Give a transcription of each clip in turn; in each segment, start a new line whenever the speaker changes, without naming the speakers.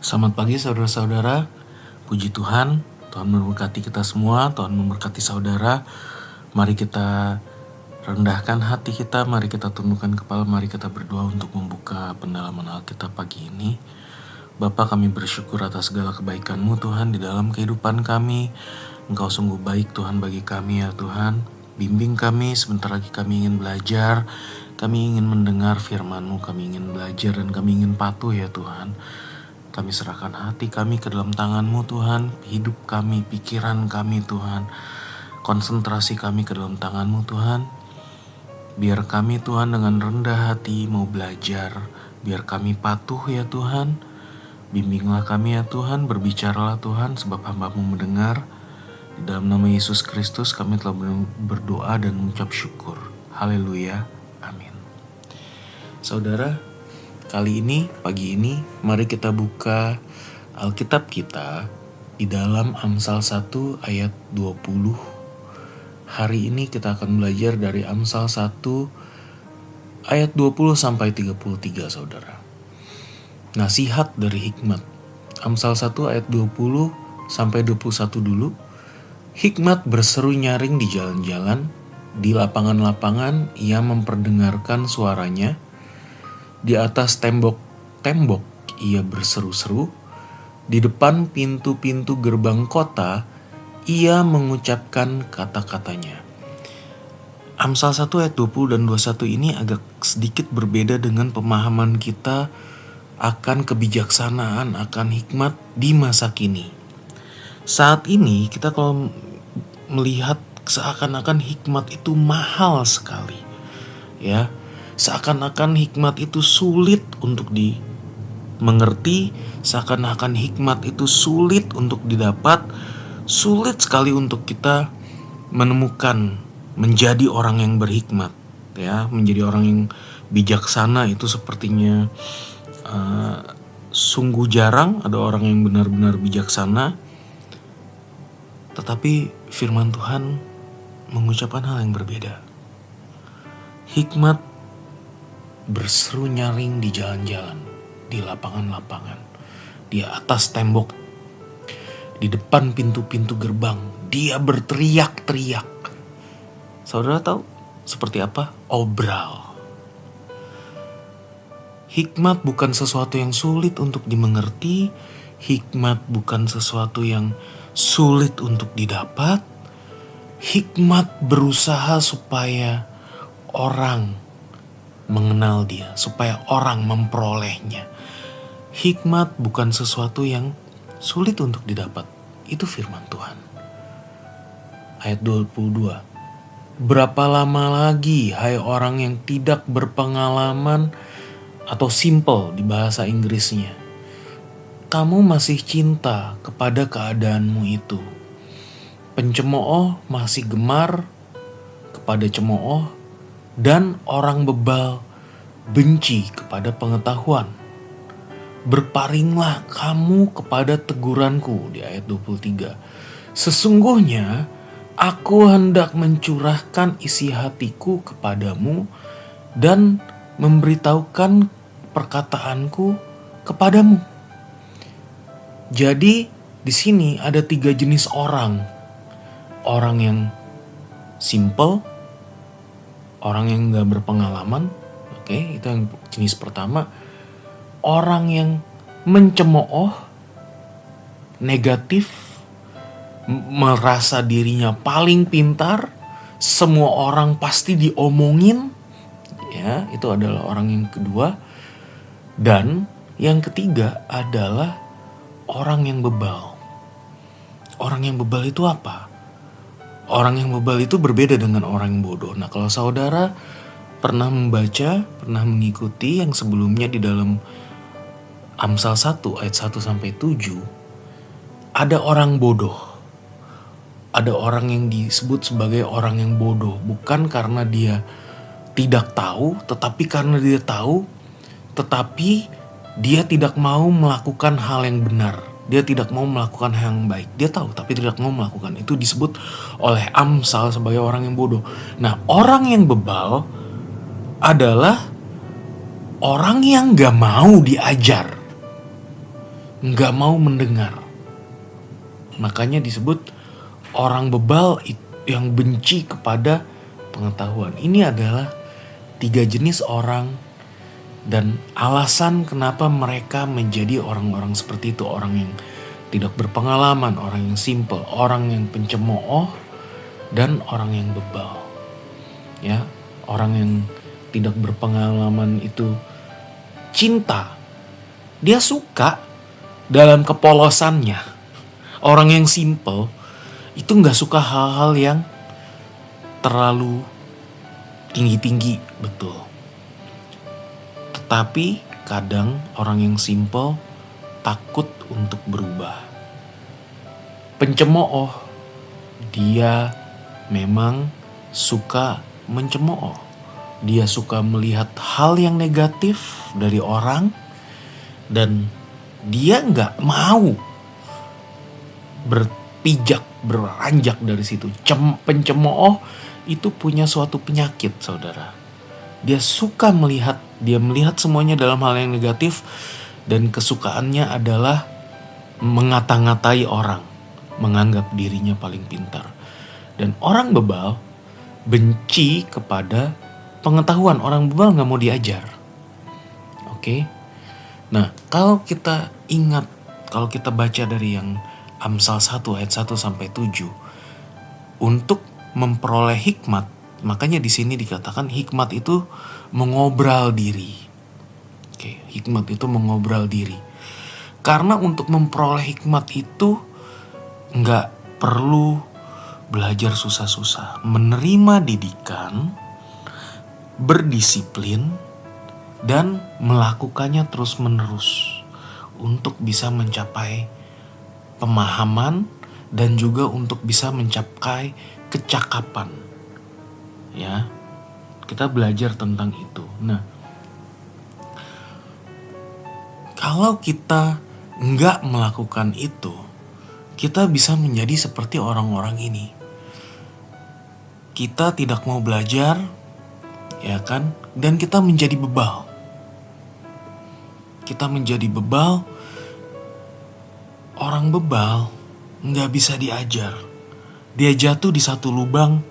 Selamat pagi saudara-saudara, puji Tuhan, Tuhan memberkati kita semua, Tuhan memberkati saudara. Mari kita rendahkan hati kita, mari kita tundukkan kepala, mari kita berdoa untuk membuka pendalaman Alkitab pagi ini. Bapa, kami bersyukur atas segala kebaikan-Mu Tuhan di dalam kehidupan kami. Engkau sungguh baik Tuhan bagi kami ya Tuhan. Bimbing kami, sebentar lagi kami ingin belajar, kami ingin mendengar firman-Mu, kami ingin belajar dan kami ingin patuh ya Tuhan. Kami serahkan hati kami ke dalam tangan-Mu Tuhan, hidup kami, pikiran kami Tuhan, konsentrasi kami ke dalam tangan-Mu Tuhan. Biar kami Tuhan dengan rendah hati mau belajar, biar kami patuh ya Tuhan. Bimbinglah kami ya Tuhan, berbicaralah Tuhan sebab hamba-Mu mendengar. Di dalam nama Yesus Kristus kami telah berdoa dan mengucap syukur. Haleluya, amin. Saudara, kali ini, pagi ini, mari kita buka Alkitab kita di dalam Amsal 1 ayat 20. Hari ini kita akan belajar dari Amsal 1 ayat 20 sampai 33, saudara. Nasihat dari hikmat. Amsal 1 ayat 20 sampai 21 dulu. Hikmat berseru nyaring di jalan-jalan, di lapangan-lapangan ia memperdengarkan suaranya. Di atas tembok-tembok ia berseru-seru, di depan pintu-pintu gerbang kota ia mengucapkan kata-katanya. Amsal 1 ayat 20 dan 21 ini agak sedikit berbeda dengan pemahaman kita akan kebijaksanaan, akan hikmat di masa kini. Saat ini kita kalau melihat seakan-akan hikmat itu mahal sekali, ya. Seakan-akan hikmat itu sulit untuk dimengerti, seakan-akan hikmat itu sulit untuk didapat, sulit sekali untuk kita menemukan menjadi orang yang berhikmat, ya, menjadi orang yang bijaksana itu sepertinya sungguh jarang ada orang yang benar-benar bijaksana. Tetapi firman Tuhan mengucapkan hal yang berbeda. Hikmat berseru nyaring di jalan-jalan, di lapangan-lapangan, di atas tembok, di depan pintu-pintu gerbang, dia berteriak-teriak. Saudara tahu seperti apa? Obral. Hikmat bukan sesuatu yang sulit untuk dimengerti, hikmat bukan sesuatu yang sulit untuk didapat. Hikmat berusaha supaya orang mengenal dia, supaya orang memperolehnya. Hikmat bukan sesuatu yang sulit untuk didapat. Itu firman Tuhan. Ayat 22. Berapa lama lagi, hai orang yang tidak berpengalaman, atau simple di bahasa Inggrisnya, kamu masih cinta kepada keadaanmu itu. Pencemooh masih gemar kepada cemooh, dan orang bebal benci kepada pengetahuan. Berparinglah kamu kepada teguranku, di ayat 23. Sesungguhnya aku hendak mencurahkan isi hatiku kepadamu dan memberitahukan perkataanku kepadamu. Jadi di sini ada 3 jenis orang. Orang yang simple, orang yang gak berpengalaman. Oke, itu yang jenis pertama. Orang yang mencemooh, negatif, merasa dirinya paling pintar, semua orang pasti diomongin. Ya, itu adalah orang yang kedua. Dan yang ketiga adalah orang yang bebal. Orang yang bebal itu apa? Orang yang bebal itu berbeda dengan orang yang bodoh. Nah, kalau saudara pernah membaca, pernah mengikuti yang sebelumnya di dalam Amsal 1 ayat 1 sampai 7, ada orang bodoh. Ada orang yang disebut sebagai orang yang bodoh, bukan karena dia tidak tahu, tetapi karena dia tahu, tetapi dia tidak mau melakukan hal yang benar. Dia tidak mau melakukan hal yang baik. Dia tahu tapi tidak mau melakukan. Itu disebut oleh Amsal sebagai orang yang bodoh. Nah, orang yang bebal adalah orang yang gak mau diajar. nggak mau mendengar. Makanya disebut orang bebal yang benci kepada pengetahuan. Ini adalah 3 jenis orang dan alasan kenapa mereka menjadi orang-orang seperti itu. Orang yang tidak berpengalaman, orang yang simple, orang yang pencemooh, dan orang yang bebal. Ya, orang yang tidak berpengalaman itu cinta. Dia suka dalam kepolosannya. Orang yang simple itu gak suka hal-hal yang terlalu tinggi-tinggi, betul. Tetapi kadang orang yang simple takut untuk berubah. Pencemooh, dia memang suka mencemooh. Dia suka melihat hal yang negatif dari orang dan dia gak mau beranjak dari situ. Pencemooh itu punya suatu penyakit, saudara. Dia melihat semuanya dalam hal yang negatif dan kesukaannya adalah mengata-ngatai orang, menganggap dirinya paling pintar. Dan orang bebal benci kepada pengetahuan. Orang bebal gak mau diajar. Oke? Nah, kalau kita ingat, kalau kita baca dari yang Amsal 1 ayat 1 sampai 7, untuk memperoleh hikmat, makanya di sini dikatakan hikmat itu mengobral diri. Oke, hikmat itu mengobral diri. Karena untuk memperoleh hikmat itu nggak perlu belajar susah-susah. Menerima didikan, berdisiplin, dan melakukannya terus-menerus untuk bisa mencapai pemahaman dan juga untuk bisa mencapai kecakapan. Ya, kita belajar tentang itu. Nah, kalau kita nggak melakukan itu, kita bisa menjadi seperti orang-orang ini. Kita tidak mau belajar, ya kan? Dan kita menjadi bebal. Kita menjadi bebal. Orang bebal nggak bisa diajar. Dia jatuh di satu lubang,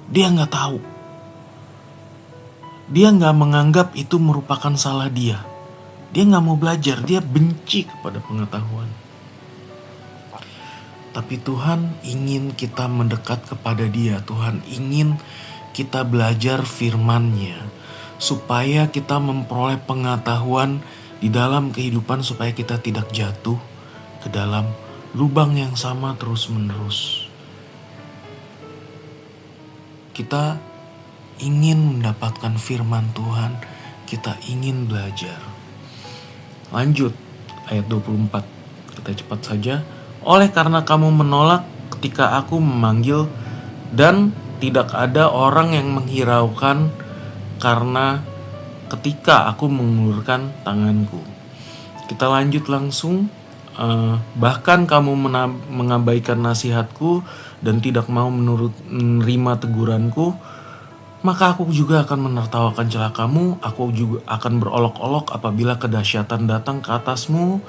dia nggak tahu. Dia nggak menganggap itu merupakan salah dia. Dia nggak mau belajar, dia benci kepada pengetahuan. Tapi Tuhan ingin kita mendekat kepada Dia. Tuhan ingin kita belajar firman-Nya, supaya kita memperoleh pengetahuan di dalam kehidupan, supaya kita tidak jatuh ke dalam lubang yang sama terus-menerus. Kita ingin mendapatkan firman Tuhan, kita ingin belajar. Lanjut ayat 24, kita cepat saja. Oleh karena kamu menolak ketika aku memanggil, dan tidak ada orang yang menghiraukan karena ketika aku mengulurkan tanganku. Kita lanjut langsung. Bahkan kamu mengabaikan nasihatku dan tidak mau menerima teguranku, maka aku juga akan menertawakan celakamu. Aku juga akan berolok-olok apabila kedahsyatan datang ke atasmu.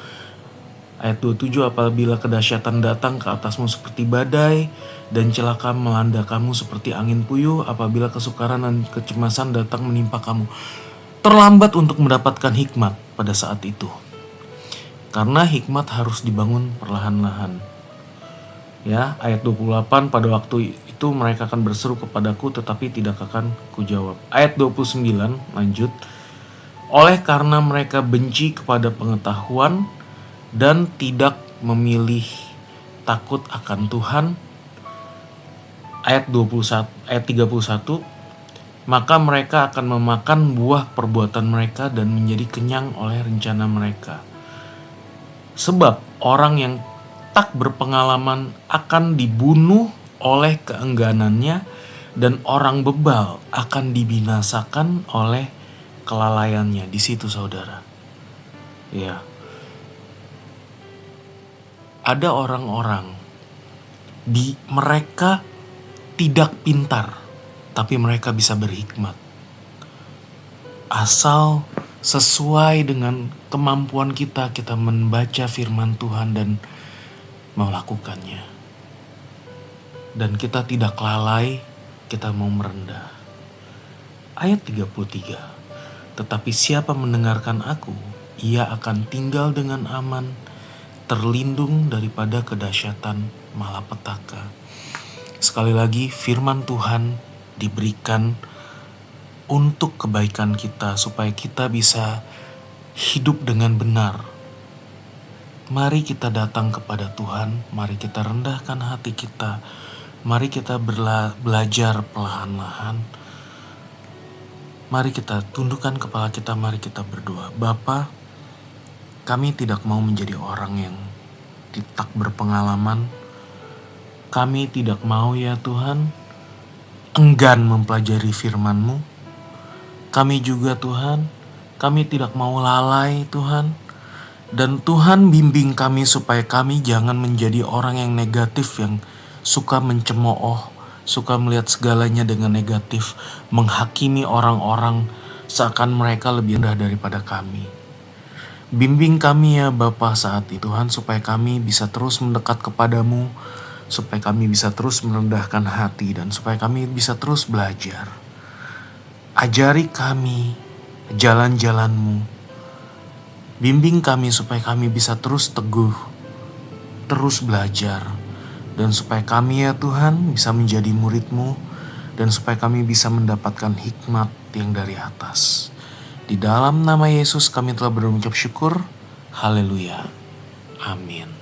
Ayat 27, apabila kedahsyatan datang ke atasmu seperti badai dan celaka melanda kamu seperti angin puyuh, apabila kesukaran dan kecemasan datang menimpa kamu. Terlambat untuk mendapatkan hikmat pada saat itu. Karena hikmat harus dibangun perlahan-lahan. Ya, ayat 28, pada waktu itu mereka akan berseru kepadaku tetapi tidak akan kujawab. Ayat 29 lanjut. Oleh karena mereka benci kepada pengetahuan dan tidak memilih takut akan Tuhan. Ayat 31, maka mereka akan memakan buah perbuatan mereka dan menjadi kenyang oleh rencana mereka. Sebab orang yang tak berpengalaman akan dibunuh oleh keengganannya, dan orang bebal akan dibinasakan oleh kelalaiannya. Di situ, saudara. Ya. Ada orang-orang mereka tidak pintar, tapi mereka bisa berhikmat. Asal sesuai dengan kemampuan kita, kita membaca firman Tuhan dan melakukannya. Dan kita tidak lalai, kita mau merendah. Ayat 33. Tetapi siapa mendengarkan aku, ia akan tinggal dengan aman, terlindung daripada kedahsyatan malapetaka. Sekali lagi, firman Tuhan diberikan untuk kebaikan kita, supaya kita bisa hidup dengan benar. Mari kita datang kepada Tuhan, mari kita rendahkan hati kita, mari kita belajar perlahan-lahan. Mari kita tundukkan kepala kita, mari kita berdoa. Bapa, kami tidak mau menjadi orang yang tak berpengalaman. Kami tidak mau ya Tuhan, enggan mempelajari firman-Mu. Kami juga Tuhan, kami tidak mau lalai Tuhan. Dan Tuhan bimbing kami supaya kami jangan menjadi orang yang negatif, yang suka mencemooh, suka melihat segalanya dengan negatif, menghakimi orang-orang seakan mereka lebih rendah daripada kami. Bimbing kami ya Bapa saat itu Tuhan, supaya kami bisa terus mendekat kepadamu, supaya kami bisa terus merendahkan hati, dan supaya kami bisa terus belajar. Ajari kami jalan-jalan-Mu. Bimbing kami supaya kami bisa terus teguh, terus belajar. Dan supaya kami ya Tuhan bisa menjadi murid-Mu. Dan supaya kami bisa mendapatkan hikmat yang dari atas. Di dalam nama Yesus kami telah berucap syukur. Haleluya. Amin.